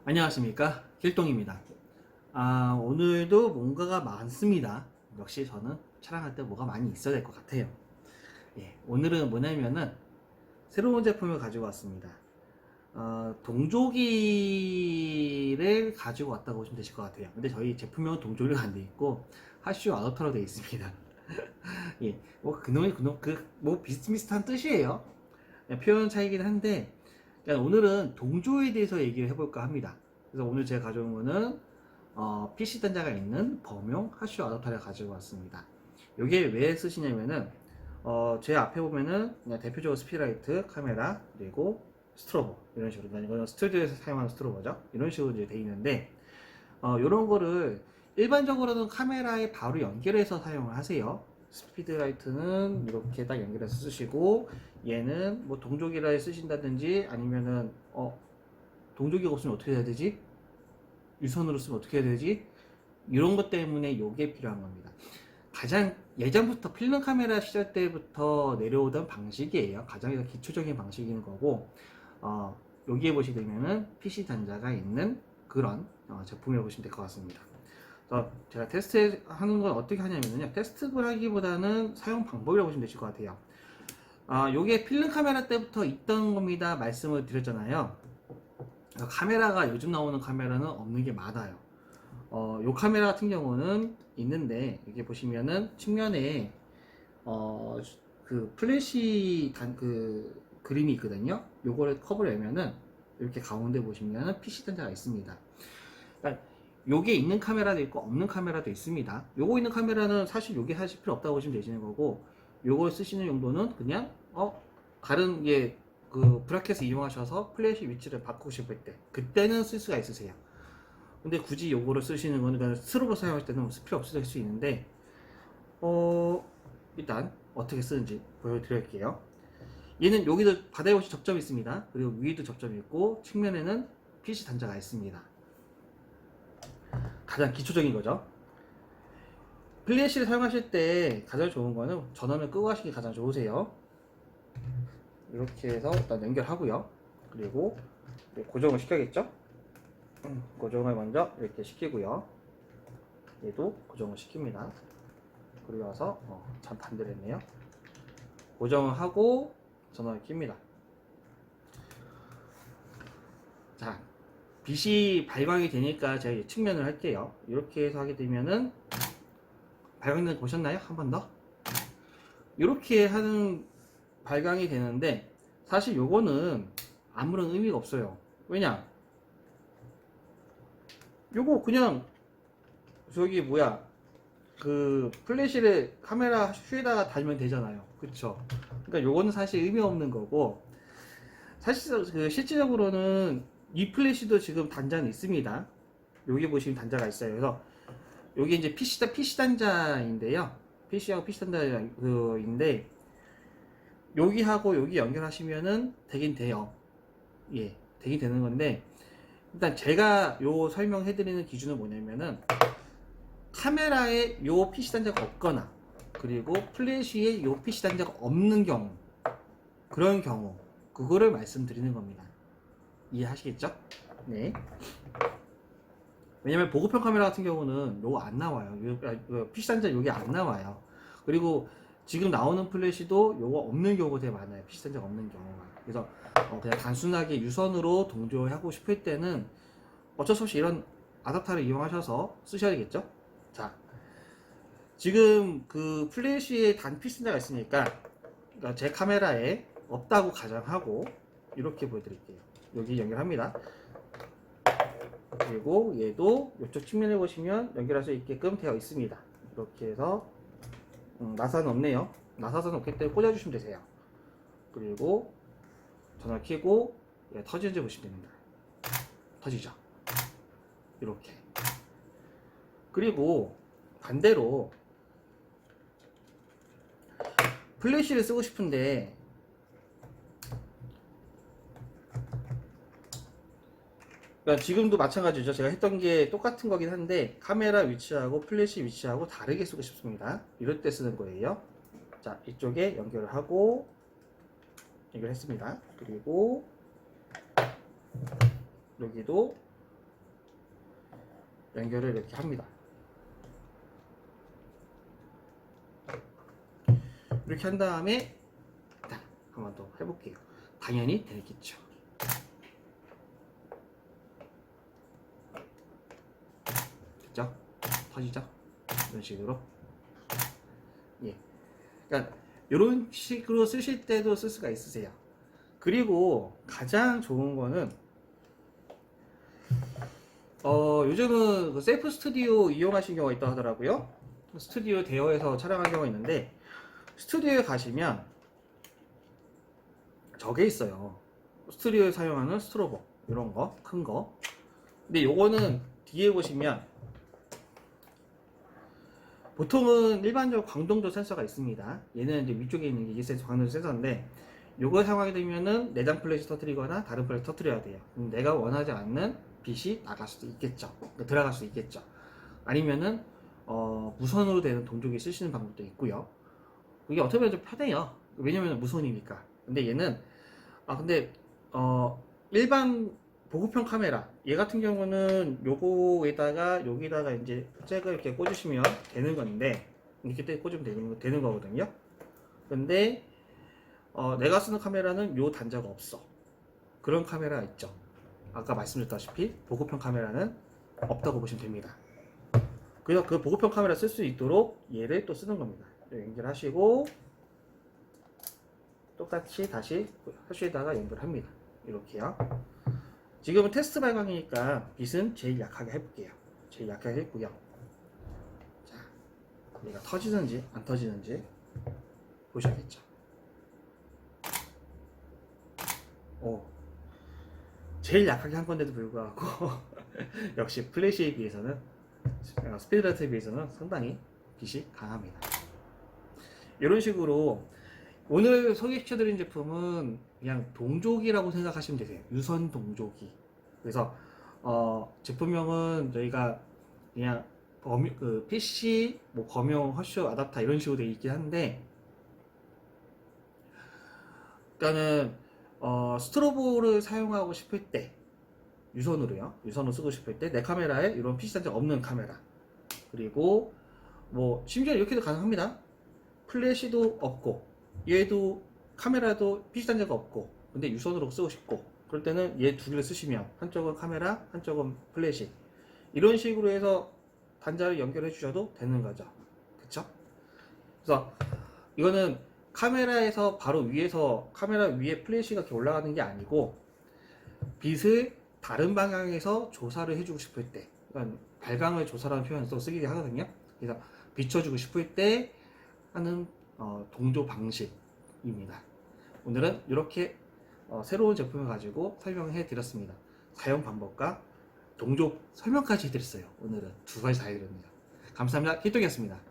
안녕하십니까, 길동입니다. 오늘도 뭔가가 많습니다. 역시 저는 촬영할 때 뭐가 많이 있어야 될 것 같아요. 오늘은 뭐냐면은 새로운 제품을 가지고 왔습니다. 동조기를 가지고 왔다고 보시면 되실 것 같아요. 근데 저희 제품명은 동조기가 안 돼 있고 하슈 아더터로 되어 있습니다. 뭐 비슷비슷한 뜻이에요. 표현 차이긴 한데, 오늘은 동조에 대해서 얘기를 해볼까 합니다. 그래서 오늘 제가 가져온 거는 PC 단자가 있는 범용 하슈 아답터를 가지고 왔습니다. 이게 왜 쓰시냐면은 제 앞에 보면은 그냥 대표적으로 스피드라이트, 카메라, 그리고 스트로보 이런 식으로, 이거는 스튜디오에서 사용하는 스트로보죠. 이런 식으로 이제 돼 있는데, 이런 거를 일반적으로는 카메라에 바로 연결해서 사용을 하세요. 스피드라이트는 이렇게 딱 연결해서 쓰시고, 얘는 뭐 동조기를 쓰신다든지 아니면은 동조기가 없으면 어떻게 해야 되지? 유선으로 쓰면 어떻게 해야 되지? 이런 것 때문에 이게 필요한 겁니다. 가장 예전부터 필름 카메라 시절 때부터 내려오던 방식이에요. 가장 기초적인 방식인 거고, 여기에 보시면은 PC 단자가 있는 그런 제품이라고 보시면 될 것 같습니다. 제가 테스트 하는 건 어떻게 하냐면요, 테스트를 하기보다는 사용 방법이라고 보시면 되실 것 같아요. 요게 필름 카메라 때부터 있던 겁니다 말씀을 드렸잖아요. 카메라가 요즘 나오는 카메라는 없는 게 많아요. 요 카메라 같은 경우는 있는데, 여기 보시면은 측면에 그 플래시 그림이 있거든요. 요거를 컵을 열면은 이렇게 가운데 보시면은 PC 단자가 있습니다. 그러니까 요게 있는 카메라도 있고 없는 카메라도 있습니다. 요거 있는 카메라는 사실 요게 사실 필요 없다고 보시면 되시는 거고, 요걸 쓰시는 용도는 그냥 다른 그 브라켓을 이용하셔서 플래시 위치를 바꾸고 싶을 때, 그때는 쓸 수가 있으세요. 근데 굳이 요거를 쓰시는 거는 그냥 스로버 사용할 때는 필요 없을 수 있는데, 일단 어떻게 쓰는지 보여드릴게요. 얘는 여기도 바닥에 보시 접점이 있습니다. 그리고 위에도 접점이 있고 측면에는 PC 단자가 있습니다. 가장 기초적인 거죠. 플래시를 사용하실 때 가장 좋은 거는 전원을 끄고 하시기 가장 좋으세요. 이렇게 해서 일단 연결하고요. 그리고 고정을 시켜야겠죠. 고정을 먼저 이렇게 시키고요. 얘도 고정을 시킵니다. 그리고 와서 참 반대로 했네요. 고정을 하고 전원을 킵니다. 자, 빛이 발광이 되니까 제가 측면을 할게요. 이렇게 해서 하게 되면은 발광된 거 보셨나요? 한 번 더. 이렇게 하는 발광이 되는데, 사실 요거는 아무런 의미가 없어요. 왜냐? 요거 그냥 저기 뭐야, 그 플래시를 카메라 슈에다가 달면 되잖아요. 그쵸? 그러니까 요거는 사실 의미 없는 거고, 사실 실질적으로는 이 플래시도 지금 단자는 있습니다. 여기 보시면 단자가 있어요. 그래서 여기 이제 PC 단자인데요. PC하고 PC 단자인데, 여기하고 여기 연결하시면은 되긴 돼요. 되긴 되는 건데, 일단 제가 요 설명해드리는 기준은 뭐냐면은, 카메라에 요 PC 단자가 없거나, 그리고 플래시에 요 PC 단자가 없는 경우, 그런 경우, 그거를 말씀드리는 겁니다. 이해하시겠죠? 네. 왜냐면 보급형 카메라 같은 경우는 요거 안 나와요. PC 단자 요게 안 나와요. 그리고 지금 나오는 플래시도 요거 없는 경우가 되게 많아요. PC 단자가 없는 경우가. 그래서 그냥 단순하게 유선으로 동조하고 싶을 때는 어쩔 수 없이 이런 아답터를 이용하셔서 쓰셔야겠죠? 자, 지금 그 플래시에 단 PC 단자가 있으니까, 그러니까 제 카메라에 없다고 가정하고 이렇게 보여드릴게요. 여기 연결합니다. 그리고 얘도 이쪽 측면에 보시면 연결할 수 있게끔 되어 있습니다. 이렇게 해서 나사는 없네요. 나사는 없기 때문에 꽂아주시면 되세요. 그리고 전원 켜고 터지는지 보시면 됩니다. 터지죠. 이렇게. 그리고 반대로 플래시를 쓰고 싶은데, 그러니까 지금도 마찬가지죠. 제가 했던 게 똑같은 거긴 한데 카메라 위치하고 플래시 위치하고 다르게 쓰고 싶습니다. 이럴 때 쓰는 거예요. 자, 이쪽에 연결을 하고 연결했습니다. 그리고 여기도 연결을 이렇게 합니다. 이렇게 한 다음에 한번 더 해볼게요. 당연히 되겠죠. 됐죠? 터지죠? 이런 식으로. 예. 그러니까 이런 식으로 쓰실 때도 쓸 수가 있으세요. 그리고 가장 좋은 거는 요즘은 그 셀프 스튜디오 이용하신 경우가 있다 하더라고요. 스튜디오 대여해서 촬영하는 경우가 있는데, 스튜디오에 가시면 저게 있어요. 스튜디오에 사용하는 스트로보, 이런 거, 큰 거. 근데 요거는 뒤에 보시면 보통은 일반적으로 광동조 센서가 있습니다. 얘는 이제 위쪽에 있는 게 이게 광동조 센서인데, 요걸 사용하게 되면은 내장 플래시 터뜨리거나 다른 플래시 터뜨려야 돼요. 그럼 내가 원하지 않는 빛이 나갈 수도 있겠죠. 들어갈 수도 있겠죠. 아니면은 무선으로 되는 동조기 쓰시는 방법도 있고요. 이게 어떻게 보면 좀 편해요. 왜냐면 무선이니까. 근데 얘는 근데 일반 보급형 카메라 얘 같은 경우는 요거에다가 여기다가 이제 잭을 이렇게 꽂으시면 되는 건데, 이렇게 꽂으면 되는 거거든요. 근데 내가 쓰는 카메라는 요 단자가 없어. 그런 카메라가 있죠. 아까 말씀드렸다시피 보급형 카메라는 없다고 보시면 됩니다. 그래서 그 보급형 카메라 쓸 수 있도록 얘를 또 쓰는 겁니다. 연결하시고 똑같이 다시 하슈에다가 연결합니다. 이렇게요. 지금은 테스트 발광이니까 빛은 제일 약하게 해볼게요. 제일 약하게 했고요. 자, 얘가 터지는지 안 터지는지 보셔야겠죠. 제일 약하게 한 건데도 불구하고 역시 플래시에 비해서는, 스피드라이트에 비해서는 상당히 빛이 강합니다. 이런 식으로 오늘 소개시켜드린 제품은 그냥 동조기라고 생각하시면 되세요. 유선 동조기. 그래서 제품명은 저희가 그냥 PC, 범용, 허쇼, 아답터 이런 식으로 되어 있긴 한데, 그러니까는 스트로보를 사용하고 싶을 때 유선으로 쓰고 싶을 때 내 카메라에 이런 PC 단자가 없는 카메라, 그리고 심지어 이렇게도 가능합니다. 플래시도 없고 얘도 카메라도 PC 단자가 없고 근데 유선으로 쓰고 싶고, 그럴 때는 얘 두 개를 쓰시면 한쪽은 카메라 한쪽은 플래시, 이런 식으로 해서 단자를 연결해 주셔도 되는 거죠. 그쵸? 그래서 이거는 카메라에서 바로 위에서 카메라 위에 플래시가 이렇게 올라가는 게 아니고, 빛을 다른 방향에서 조사를 해주고 싶을 때, 그러니까 발광을 조사라는 표현을 또 쓰기도 하거든요. 그래서 비춰주고 싶을 때 하는 동조 방식입니다. 오늘은 이렇게 새로운 제품을 가지고 설명해 드렸습니다. 사용 방법과 동조 설명까지 해드렸어요. 오늘은 두 가지 다 해드립니다. 감사합니다. 키토기였습니다.